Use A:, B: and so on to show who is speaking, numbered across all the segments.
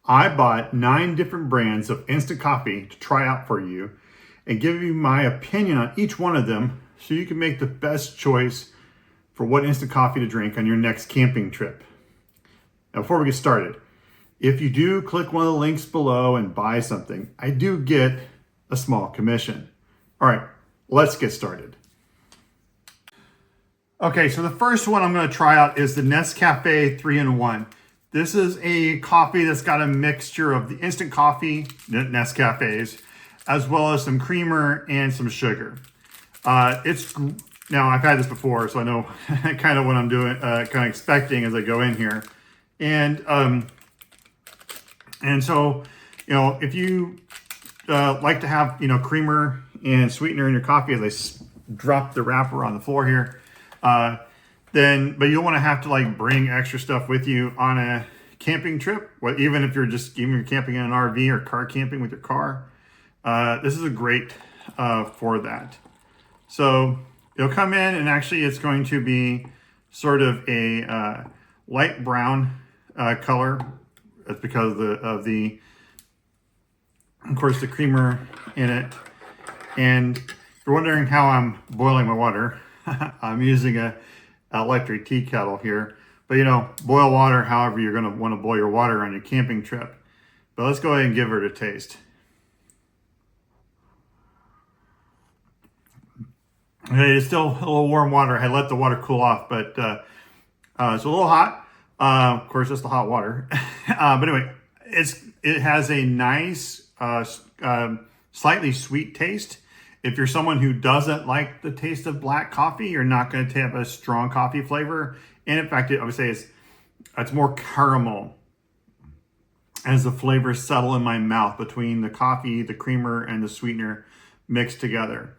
A: I bought 9 different brands of instant coffee to try out for you and give you my opinion on each one of them so you can make the best choice for what instant coffee to drink on your next camping trip. Now, before we get started, if you do click one of the links below and buy something, I do get a small commission. All right, let's get started. Okay, so the first one I'm going to try out is the Nescafe 3-in-1. This is a coffee that's got a mixture of the instant coffee, Nescafes, as well as some creamer and some sugar. Now I've had this before, so I know kind of what I'm doing, kind of expecting as I go in here. And so, if you like to have, creamer and sweetener in your coffee, as I drop the wrapper on the floor here, but you don't want to have to like bring extra stuff with you on a camping trip. Even if you're camping in an RV or car camping with your car, this is a great for that. So it'll come in, and actually it's going to be sort of a light brown color. That's because of course, the creamer in it. And if you're wondering how I'm boiling my water, I'm using a electric tea kettle here. But boil water however you're going to want to boil your water on your camping trip. But let's go ahead and give it a taste. Okay, it's still a little warm water. I let the water cool off, but it's a little hot. Of course, just the hot water. But anyway, it has a nice, slightly sweet taste. If you're someone who doesn't like the taste of black coffee, you're not going to have a strong coffee flavor. And in fact, I would say it's more caramel as the flavors settle in my mouth between the coffee, the creamer, and the sweetener mixed together.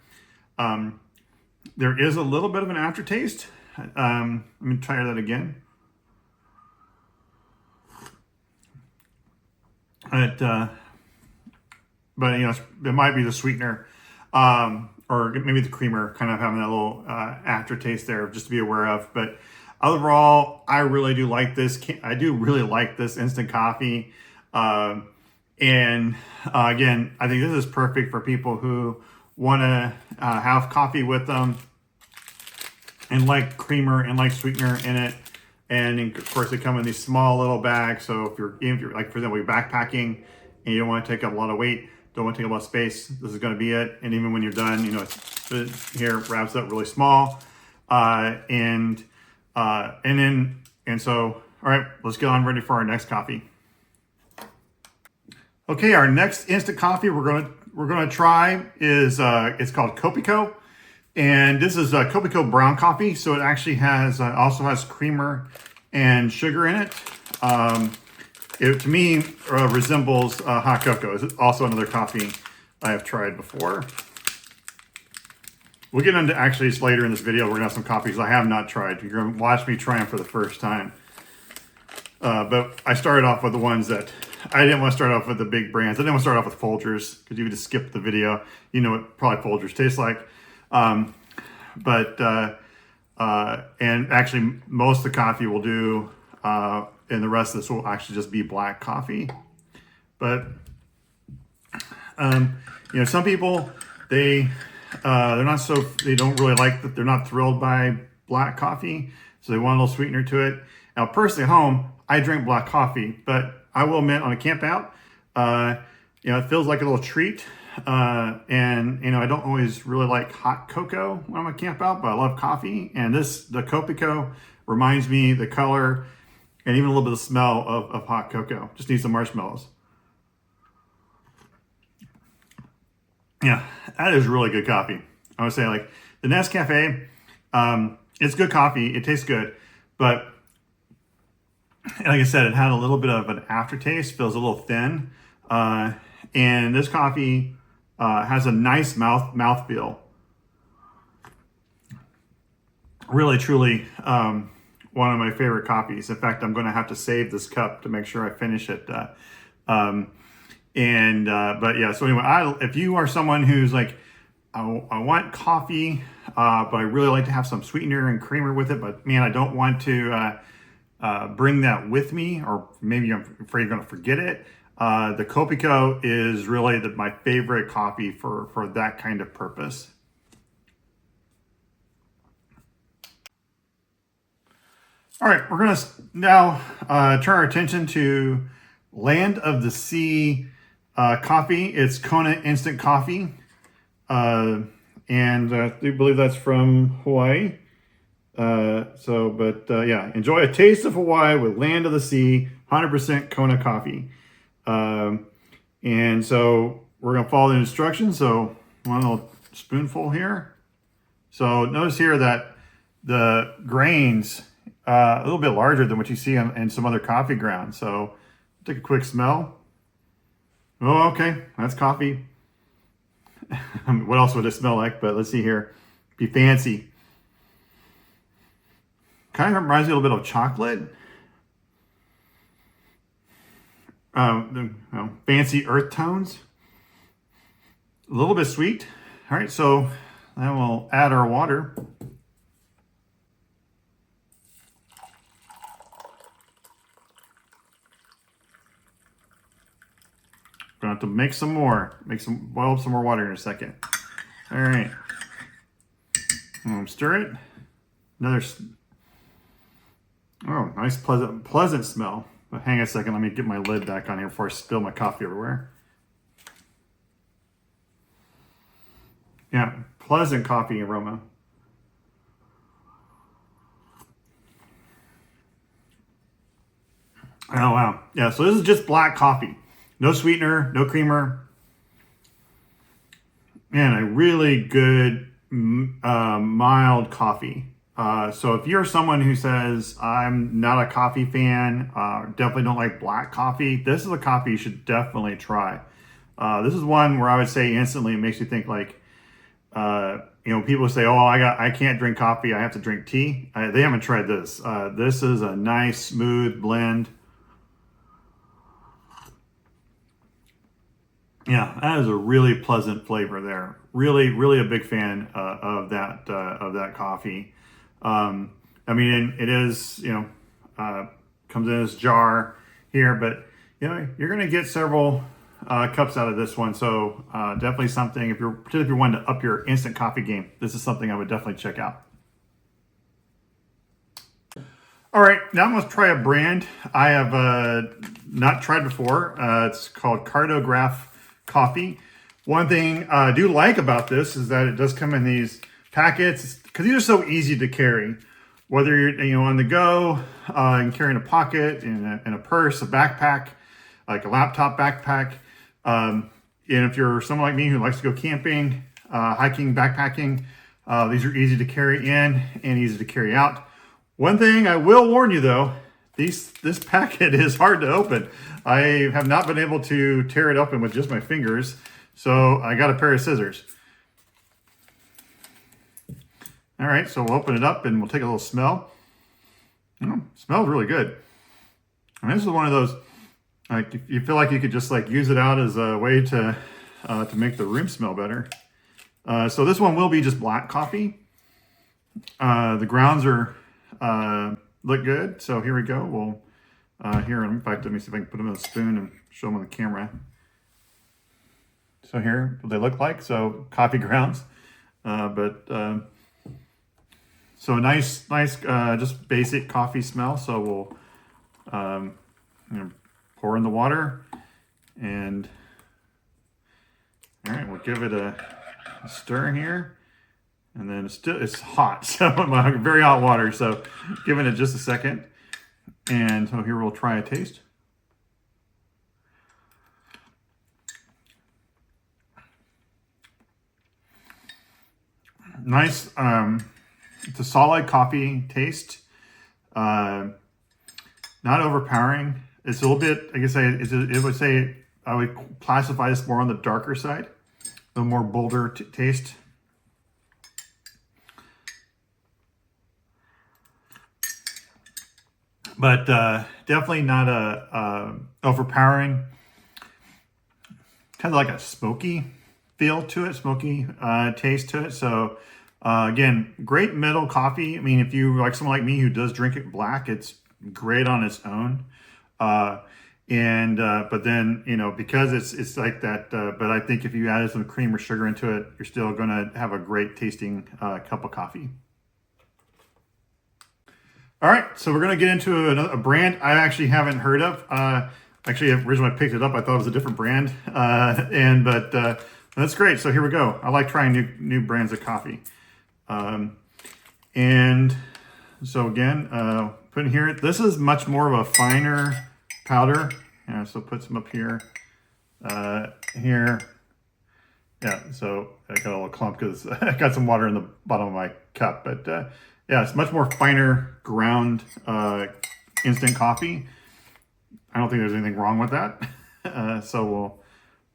A: There is a little bit of an aftertaste. Let me try that again. But it might be the sweetener, or maybe the creamer kind of having that little aftertaste there, just to be aware of. But overall, I really do like this. I do really like this instant coffee. Again, I think this is perfect for people who want to have coffee with them and like creamer and like sweetener in it. And of course, they come in these small little bags. So if you're like, for example, you're backpacking and you don't want to take up a lot of weight, don't want to take up a lot of space, this is going to be it. And even when you're done, it's here wraps up really small. And so, all right, let's get on ready for our next coffee. Okay, our next instant coffee we're gonna try is it's called Kopiko, and this is Kopiko brown coffee. So it actually has also has creamer and sugar in it. It to me resembles hot cocoa. It's also another coffee I have tried before. We'll get into actually later in this video. We're gonna have some coffees I have not tried. You're gonna watch me try them for the first time. But I started off with the ones that I didn't want to start off with the big brands. I didn't want to start off with Folgers because you would just skip the video. You know what probably Folgers tastes like. And actually most of the coffee we'll do, and the rest of this will actually just be black coffee. But, some people, they don't really like that. They're not thrilled by black coffee. So they want a little sweetener to it. Now, personally at home, I drink black coffee, but I will admit on a camp out, it feels like a little treat. I don't always really like hot cocoa when I'm a camp out, but I love coffee. And the Kopiko reminds me the color and even a little bit of smell of hot cocoa. Just need some marshmallows. Yeah, that is really good coffee. I would say like the Nescafe, it's good coffee. It tastes good, but like I said, it had a little bit of an aftertaste, feels a little thin. And this coffee has a nice mouthfeel. Really, truly one of my favorite coffees. In fact, I'm going to have to save this cup to make sure I finish it. But yeah, so anyway, if you are someone who's like, I want coffee, but I really like to have some sweetener and creamer with it, but man, I don't want to bring that with me, or maybe I'm afraid you're going to forget it. The Kopiko is really my favorite coffee for that kind of purpose. All right, we're going to now turn our attention to Land of the Sea coffee. It's Kona Instant Coffee. And I do believe that's from Hawaii. Yeah, enjoy a taste of Hawaii with Land of the Sea, 100% Kona coffee. And so we're going to follow the instructions. So one little spoonful here. So notice here that the grains a little bit larger than what you see in some other coffee grounds. So take a quick smell. Oh, okay, that's coffee. What else would it smell like? But let's see here. Be fancy. Kind of reminds me a little bit of chocolate. Fancy earth tones. A little bit sweet. All right, so then we'll add our water. Gonna have to make some more. Boil up some more water in a second. All right. Stir it. Oh, nice, pleasant smell. But hang on a second. Let me get my lid back on here before I spill my coffee everywhere. Yeah, pleasant coffee aroma. Oh, wow. Yeah, so this is just black coffee. No sweetener, no creamer. And a really good, mild coffee. So if you're someone who says, I'm not a coffee fan, definitely don't like black coffee, this is a coffee you should definitely try. This is one where I would say instantly it makes you think like, people say, oh, I can't drink coffee, I have to drink tea. They haven't tried this. This is a nice, smooth blend. Yeah, that is a really pleasant flavor there. Really, really a big fan of that coffee. It is, comes in this jar here, but you're going to get several cups out of this one. So definitely something, particularly if you're wanting to up your instant coffee game, this is something I would definitely check out. All right, now I'm going to try a brand I have not tried before. It's called Cartograph Coffee. One thing I do like about this is that it does come in these packets because these are so easy to carry. Whether you're on the go, and carrying a pocket, in a purse, a backpack, like a laptop backpack. And if you're someone like me who likes to go camping, hiking, backpacking, these are easy to carry in and easy to carry out. One thing I will warn you though, this packet is hard to open. I have not been able to tear it open with just my fingers, so I got a pair of scissors. All right, so we'll open it up and we'll take a little smell. Smells really good. And this is one of those, like, you feel like you could just like use it out as a way to make the room smell better. So this one will be just black coffee. The grounds look good. So here we go. We'll in fact, let me see if I can put them in a spoon and show them on the camera. So here, what they look like. So coffee grounds, so nice, just basic coffee smell. So we'll pour in the water, and all right, we'll give it a stir here, and then it's hot, so very hot water. So giving it just a second, and so here we'll try a taste. Nice. It's a solid coffee taste. Not overpowering. It's a little bit, I guess I would classify this more on the darker side, the more bolder taste. But definitely not a overpowering. Kind of like a smoky feel to it, smoky taste to it. So again, great middle coffee. I mean, if you like someone like me who does drink it black, it's great on its own. But then, you know, because it's like that, but I think if you added some cream or sugar into it, you're still going to have a great tasting cup of coffee. All right, so we're going to get into a brand I actually haven't heard of. Actually, originally I picked it up, I thought it was a different brand, but that's great. So here we go. I like trying new brands of coffee. And so again, put in here, this is much more of a finer powder. Yeah, so put some up here, here. Yeah, so I got a little clump because I got some water in the bottom of my cup. But yeah, it's much more finer ground instant coffee. I don't think there's anything wrong with that. So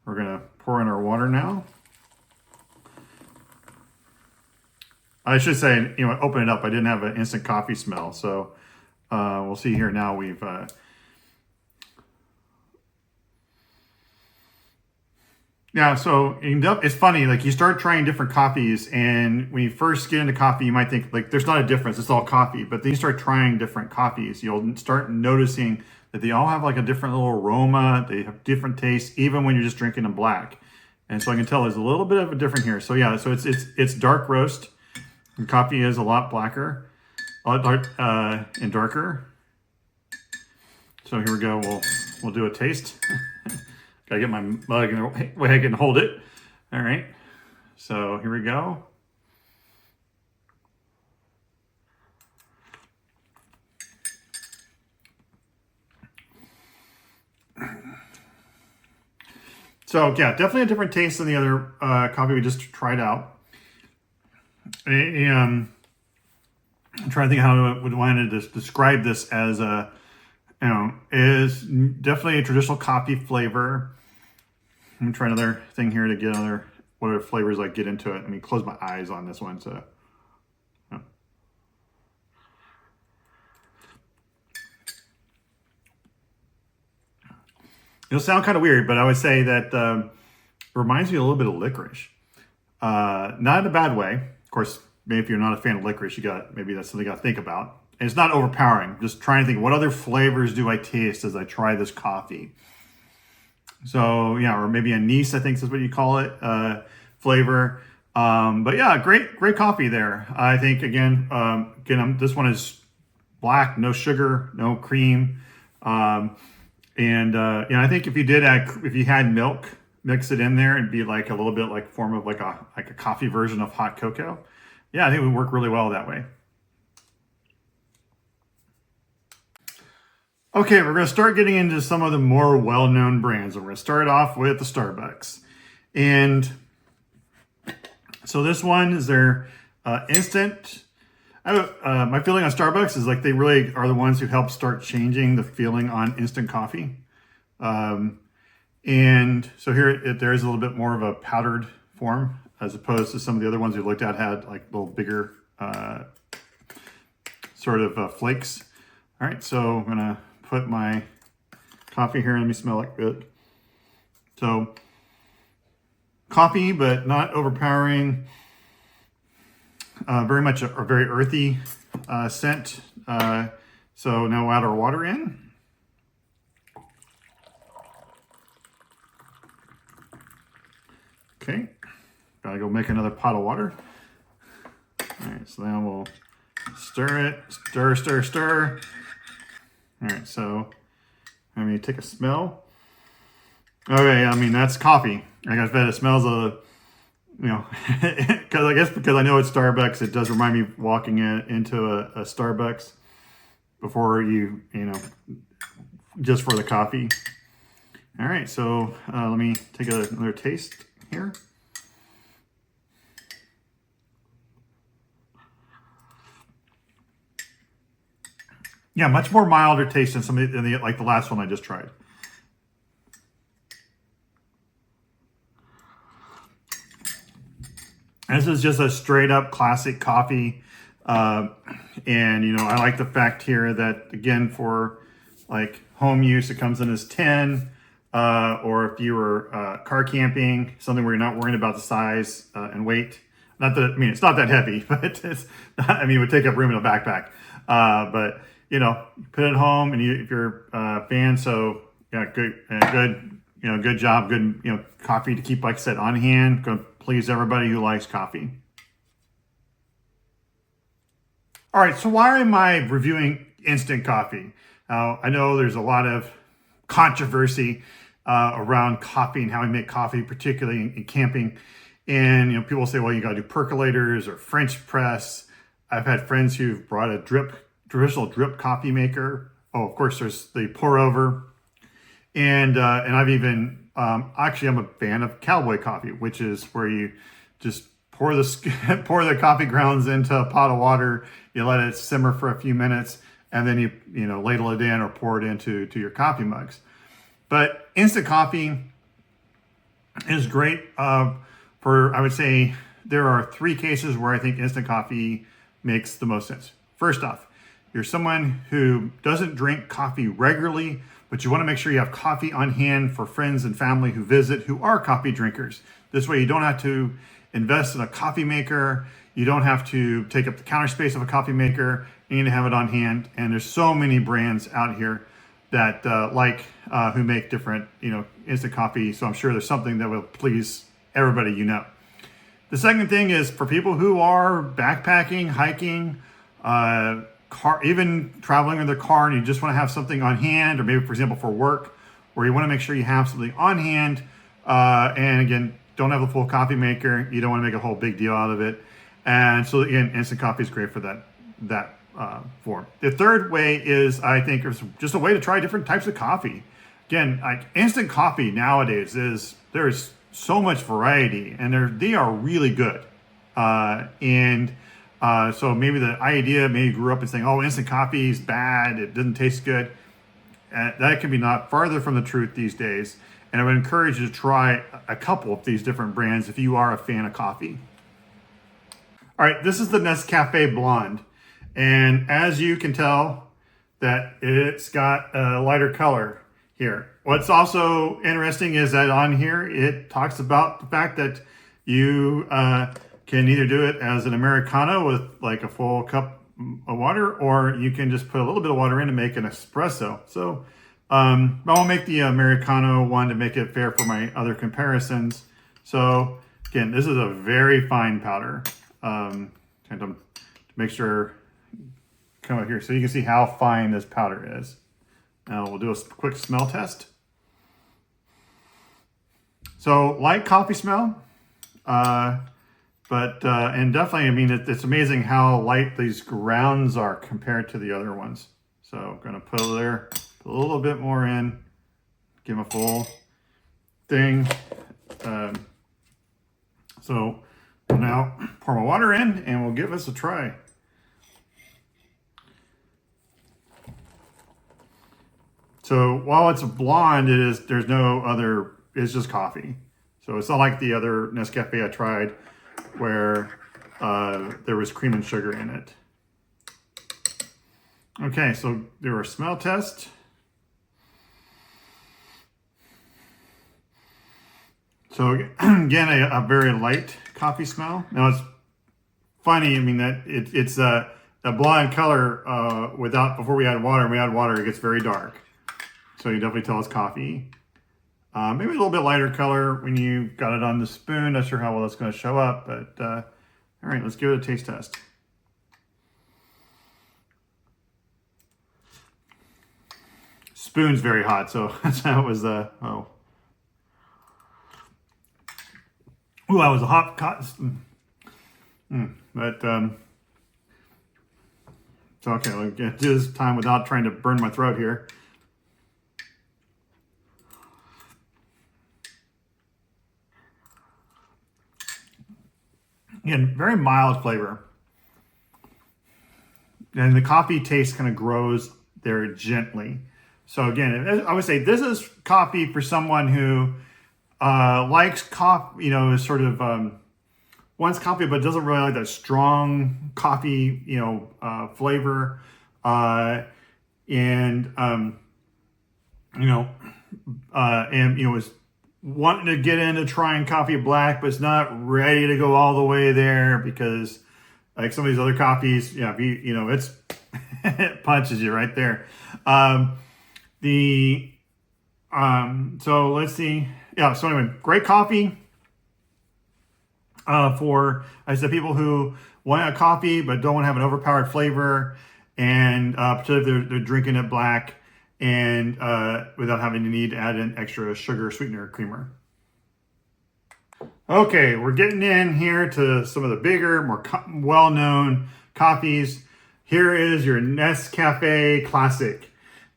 A: we're gonna pour in our water now. I should say, you know, open it up. I didn't have an instant coffee smell, so we'll see here now. We've yeah, so it's funny, like you start trying different coffees, and when you first get into coffee, you might think like there's not a difference, it's all coffee. But then you start trying different coffees, you'll start noticing that they all have like a different little aroma, they have different tastes, even when you're just drinking them black. And so I can tell there's a little bit of a different here. So yeah, so it's dark roast, and coffee is a lot blacker, a lot dark, and darker. So here we go, we'll do a taste. Gotta get my mug in the way I can hold it. All right, so here we go. So yeah, definitely a different taste than the other coffee we just tried out. And I'm trying to think how I would want to describe this as you know, is definitely a traditional coffee flavor. I'm gonna try another thing here to get what other flavors I get into it. Let me close my eyes on this one. So, yeah. It'll sound kind of weird, but I would say that it reminds me a little bit of licorice. Not in a bad way. Of course, maybe if you're not a fan of licorice, maybe that's something you got to think about. And it's not overpowering. Just trying to think, what other flavors do I taste as I try this coffee? So yeah, or maybe anise, I think is what you call it, flavor. But yeah, great coffee there. I think again, this one is black, no sugar, no cream. I think if you had milk, mix it in there and be like a little bit like form of like a coffee version of hot cocoa. Yeah, I think it would work really well that way. Okay, we're going to start getting into some of the more well-known brands. And we're going to start off with the Starbucks. And so this one is their instant. My feeling on Starbucks is like they really are the ones who help start changing the feeling on instant coffee. And so here there is a little bit more of a powdered form as opposed to some of the other ones we looked at had like little bigger sort of flakes. All right, so I'm going to put my coffee here and let me smell it good. So coffee, but not overpowering. Very much a very earthy scent. So now we'll add our water in. Okay, gotta go make another pot of water. All right, so now we'll stir it, stir. All right, so let me take a smell. Okay, I mean, that's coffee. Like I said, it smells because I know it's Starbucks, it does remind me of walking into a Starbucks before just for the coffee. All right, so let me take another taste here. Yeah, much more milder taste than like the last one I just tried. This is just a straight up classic coffee. And, I like the fact here that, again, for like home use, it comes in as 10. Or if you were car camping, something where you're not worrying about the size and weight. Not that, it's not that heavy, but it would take up room in a backpack. But put it at home, and if you're a fan, so yeah, good job, good, coffee to keep, like I said, on hand. Going to please everybody who likes coffee. All right, so why am I reviewing instant coffee? I know there's a lot of controversy around coffee and how we make coffee, particularly in camping. And people say, well, you got to do percolators or French press. I've had friends who've brought a traditional drip coffee maker. Oh, of course, there's the pour over, and I've even actually I'm a fan of cowboy coffee, which is where you just pour the coffee grounds into a pot of water. You let it simmer for a few minutes, and then you ladle it in or pour it into your coffee mugs. But instant coffee is great for, I would say, there are 3 cases where I think instant coffee makes the most sense. First off, you're someone who doesn't drink coffee regularly, but you want to make sure you have coffee on hand for friends and family who visit who are coffee drinkers. This way you don't have to invest in a coffee maker. You don't have to take up the counter space of a coffee maker. You need to have it on hand. And there's so many brands out here that who make different, instant coffee. So I'm sure there's something that will please everybody The second thing is for people who are backpacking, hiking, even traveling in their car, and you just want to have something on hand, or maybe, for example, for work, where you want to make sure you have something on hand. And again, don't have a full coffee maker. You don't want to make a whole big deal out of it. And so again, instant coffee is great for that form. The third way is, I think, is just a way to try different types of coffee. Again, like instant coffee nowadays there's so much variety, and they are really good. So maybe the idea, maybe you grew up and saying, oh, instant coffee is bad, it doesn't taste good. That can be not farther from the truth these days. And I would encourage you to try a couple of these different brands if you are a fan of coffee. All right, this is the Nescafe Blonde. And as you can tell, that it's got a lighter color here. What's also interesting is that on here, it talks about the fact that you can either do it as an Americano with like a full cup of water, or you can just put a little bit of water in to make an espresso. So I'll make the Americano one to make it fair for my other comparisons. So again, this is a very fine powder. And to make sure, come over here so you can see how fine this powder is. Now we'll do a quick smell test. So light coffee smell, and definitely, I mean, it's amazing how light these grounds are compared to the other ones. So I'm gonna put a little bit more in, give them a full thing. So now pour my water in and we'll give this a try. So while it's a blonde, there's no other, it's just coffee. So it's not like the other Nescafe I tried where there was cream and sugar in it. Okay, so do our smell test. So again, a very light coffee smell. Now it's funny, I mean, that it's a blonde color before we add water. When we add water, it gets very dark. So you definitely tell it's coffee. Maybe a little bit lighter color when you got it on the spoon. Not sure how well that's going to show up, but all right, let's give it a taste test. Spoon's very hot, so that's how it was. Ooh, that was a hot cotton. But so okay, we'll get do this time without trying to burn my throat here. Again, very mild flavor. And the coffee taste kind of grows there gently. So again, I would say this is coffee for someone who likes coffee, is sort of wants coffee, but doesn't really like that strong coffee, flavor. Is wanting to get into trying coffee black, but it's not ready to go all the way there because like some of these other coffees, it's It punches you right there. Um, the so let's see. Yeah. So anyway, great coffee for, I said, people who want a coffee but don't want to have an overpowered flavor, and particularly if they're drinking it black and without having to need to add in extra sugar, sweetener, creamer. Okay, we're getting in here to some of the bigger, more well-known coffees. Here is your Nescafe Classic.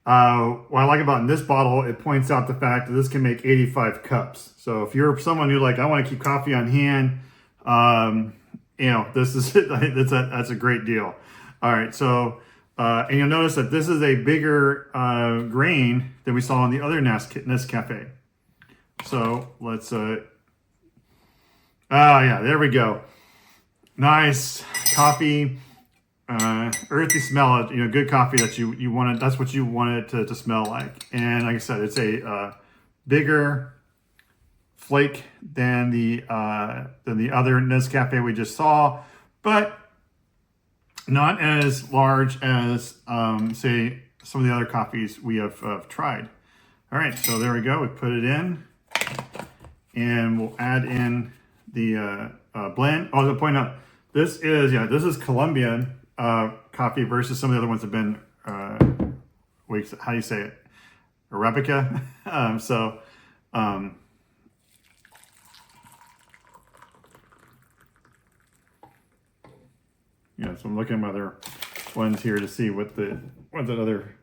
A: What I like about this bottle, it points out the fact that this can make 85 cups. So if you're someone who like, I want to keep coffee on hand, you know, this is that's a great deal. All right, so and you'll notice that this is a bigger grain than we saw in the other Nescafe. So let's yeah, there we go. Nice coffee, earthy smell. You know, good coffee that you want it. That's what you want it to smell like. And like I said, it's a bigger flake than the other Nescafe we just saw, but not as large as say some of the other coffees we have tried. All right, so there we go. We put it in, and we'll add in the blend. Oh, to point out, this is Colombian coffee versus some of the other ones have been wait, how do you say it? Arabica. Yeah, so I'm looking at other ones here to see what the other.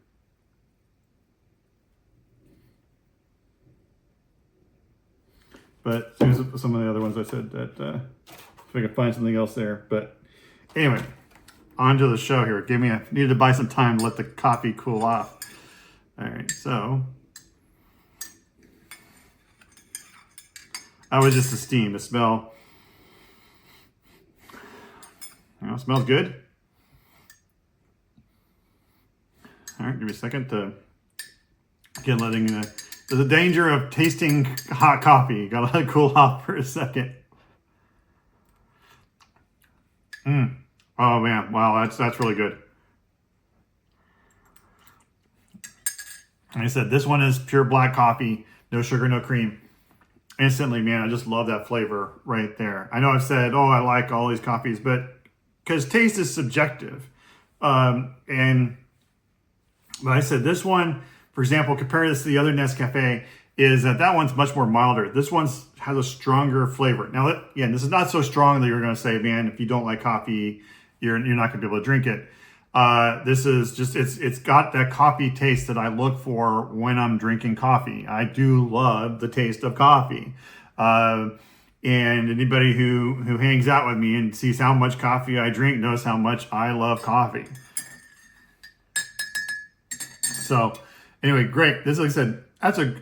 A: But here's some of the other ones I said that if I could find something else there. But anyway, on to the show here. I needed to buy some time to let the coffee cool off. All right, so I was just a steam. The smell, you know, smells good. All right, give me a second to again letting there's a danger of tasting hot coffee. You gotta let it cool off for a second. Oh man, wow, that's really good. Like I said, this one is pure black coffee, no sugar, no cream. Instantly, man, I just love that flavor right there. I know I've said, oh, I like all these coffees, but because taste is subjective. But I said this one, for example, compare this to the other Nescafe, is that one's much more milder. This one has a stronger flavor. Now, again, this is not so strong that you're going to say, man, if you don't like coffee, you're not going to be able to drink it. This is just, it's got that coffee taste that I look for when I'm drinking coffee. I do love the taste of coffee. And anybody who hangs out with me and sees how much coffee I drink knows how much I love coffee. So anyway, great. This, like I said, that's when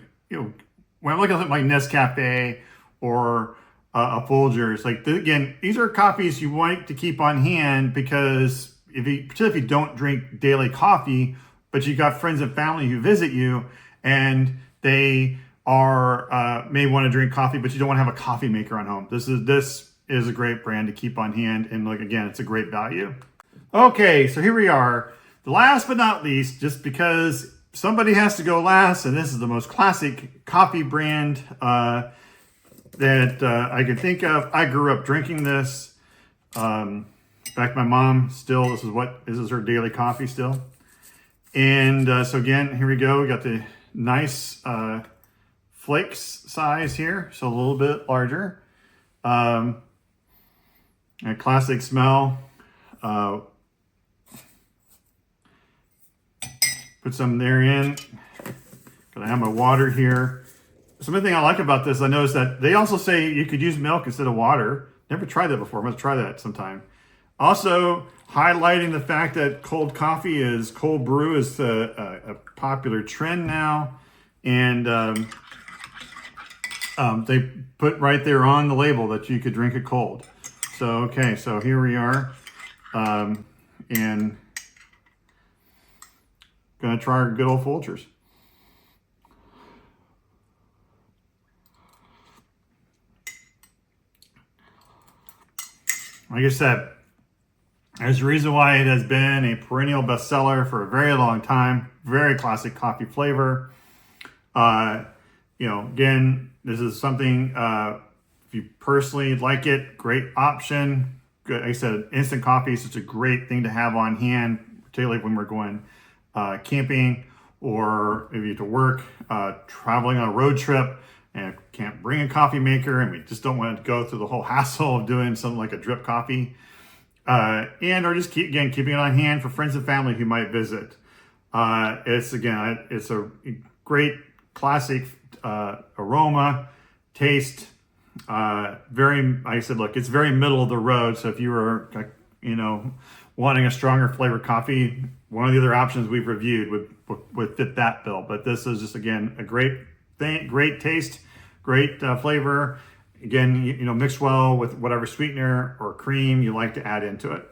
A: I'm looking at like Nescafe or a Folgers, like again, these are coffees you want to keep on hand because particularly if you don't drink daily coffee, but you got friends and family who visit you and they are may want to drink coffee, but you don't want to have a coffee maker on home. This is a great brand to keep on hand, and like again, it's a great value. Okay, so here we are. The last but not least, just because somebody has to go last, and this is the most classic coffee brand that I can think of. I grew up drinking this. In fact, my mom still, this is her daily coffee still. And so again, here we go. We got the nice flakes size here, so a little bit larger. A classic smell. Put some there in. Gonna have my water here. Something I like about this, I noticed that they also say you could use milk instead of water. Never tried that before. I'm gonna try that sometime. Also, highlighting the fact that cold brew is a popular trend now. And they put right there on the label that you could drink it cold. So, okay, so here we are. And gonna try our good old Folgers. Like I said, There's a reason why it has been a perennial bestseller for a very long time. Very classic coffee flavor. Again, this is something, if you personally like it, great option. Good. Like I said, instant coffee is such a great thing to have on hand, particularly when we're going camping or maybe to work, traveling on a road trip and can't bring a coffee maker and we just don't want to go through the whole hassle of doing something like a drip coffee. Or just keeping it on hand for friends and family who might visit. It's a great classic aroma, taste. Like I said, look, it's very middle of the road. So if you were, wanting a stronger flavored coffee, one of the other options we've reviewed would fit that bill. But this is just, again, a great thing, great taste, great flavor. Again, mixed well with whatever sweetener or cream you like to add into it.